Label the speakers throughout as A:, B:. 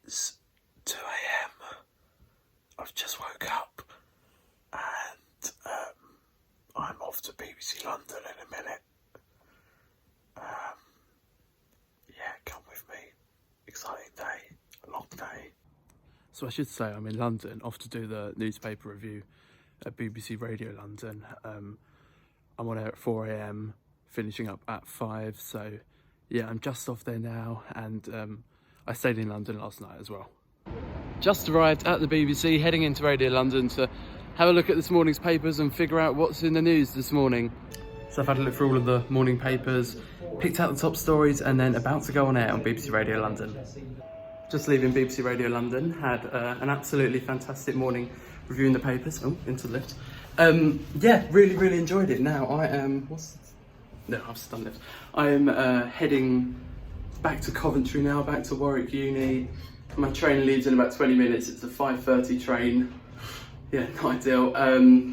A: is 2 a.m. I've just woke up and I'm off to BBC London in a minute. Yeah, come with me. Exciting day, a long day. So I should say I'm in London, off to do the newspaper review at BBC Radio London. I'm on air at 4 a.m, finishing up at 5, so yeah, I'm just off there now, and I stayed in London last night as well. Just arrived at the BBC, heading into Radio London to have a look at this morning's papers and figure out what's in the news this morning. So I've had a look through all of the morning papers, picked out the top stories, and then about to go on air on BBC Radio London. Just leaving BBC Radio London, had an absolutely fantastic morning reviewing the papers. Oh, into the lift. Yeah, really enjoyed it. Now I am, no, I've just done lift. I'm heading back to Coventry now, back to Warwick Uni. My train leaves in about 20 minutes. It's a 5:30 train. Yeah, not ideal.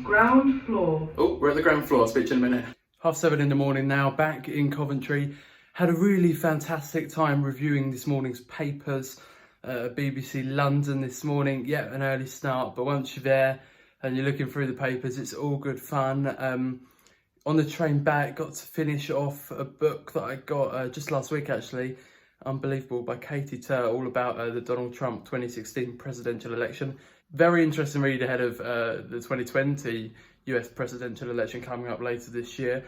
B: Ground floor.
A: Oh, we're at the ground floor. I'll speak to you in a minute. 7:30 in the morning now, back in Coventry. Had a really fantastic time reviewing this morning's papers. BBC London this morning. Yeah, an early start, but once you're there and you're looking through the papers, it's all good fun. On the train back, got to finish off a book that I got just last week, actually. Unbelievable, by Katie Tur, all about the Donald Trump 2016 presidential election. Very interesting read ahead of the 2020 US presidential election coming up later this year.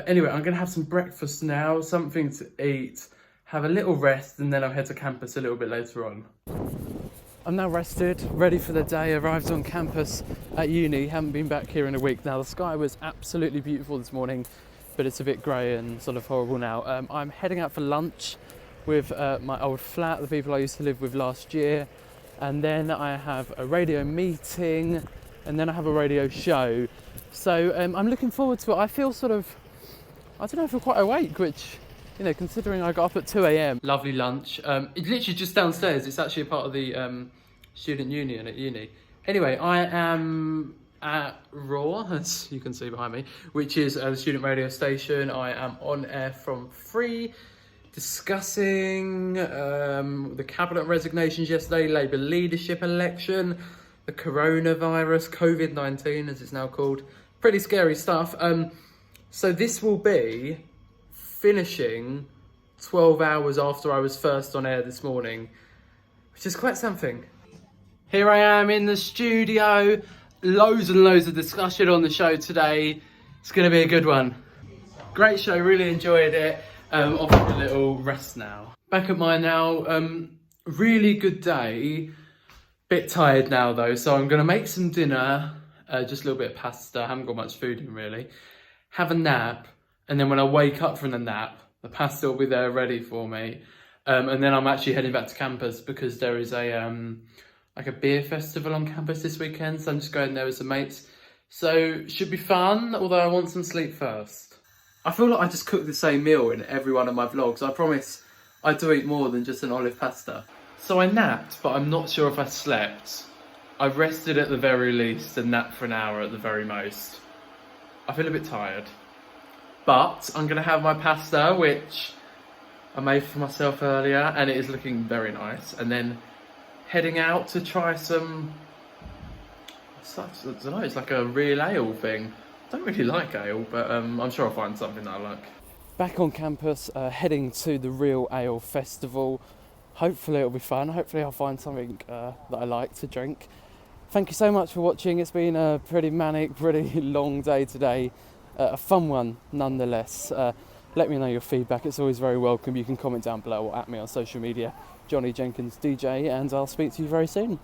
A: Anyway, I'm going to have some breakfast now, something to eat, have a little rest, and then I'll head to campus a little bit later on. I'm now rested, ready for the day. Arrived on campus at uni, haven't been back here in a week now. The sky was absolutely beautiful this morning, but it's a bit grey and sort of horrible now. I'm heading out for lunch with my old flat, the people I used to live with last year, and then I have a radio meeting, and then I have a radio show. So I'm looking forward to it. I feel sort of, I don't know, I feel quite awake, which, you know, considering I got up at 2 a.m. Lovely lunch. It's literally just downstairs. It's actually a part of the student union at uni. Anyway, I am at RAW, as you can see behind me, which is the student radio station. I am on air from 3, discussing the cabinet resignations yesterday, Labour leadership election, the coronavirus, COVID-19 as it's now called. Pretty scary stuff. So this will be finishing 12 hours after I was first on air this morning, which is quite something. Here I am in the studio, loads and loads of discussion on the show today. It's going to be a good one. Great show, really enjoyed it. Off for a little rest now. Back at mine now, really good day. Bit tired now though, so I'm going to make some dinner, just a little bit of pasta, I haven't got much food in really. Have a nap, and then when I wake up from the nap, the pasta will be there ready for me. And then I'm actually heading back to campus because there is a like a beer festival on campus this weekend, so I'm just going there with some mates. So should be fun, although I want some sleep first. I feel like I just cook the same meal in every one of my vlogs. I promise I do eat more than just an olive pasta. So I napped, but I'm not sure if I slept. I rested at the very least and napped for an hour at the very most. I feel a bit tired. But I'm going to have my pasta, which I made for myself earlier, and it is looking very nice. And then heading out to try some, I don't know, it's like a real ale thing. I don't really like ale, but I'm sure I'll find something that I like. Back on campus, heading to the Real Ale Festival. Hopefully it'll be fun. Hopefully I'll find something that I like to drink. Thank you so much for watching. It's been a pretty manic, pretty long day today. A fun one nonetheless. Let me know your feedback. It's always very welcome. You can comment down below or at me on social media. Johnny Jenkins DJ, and I'll speak to you very soon.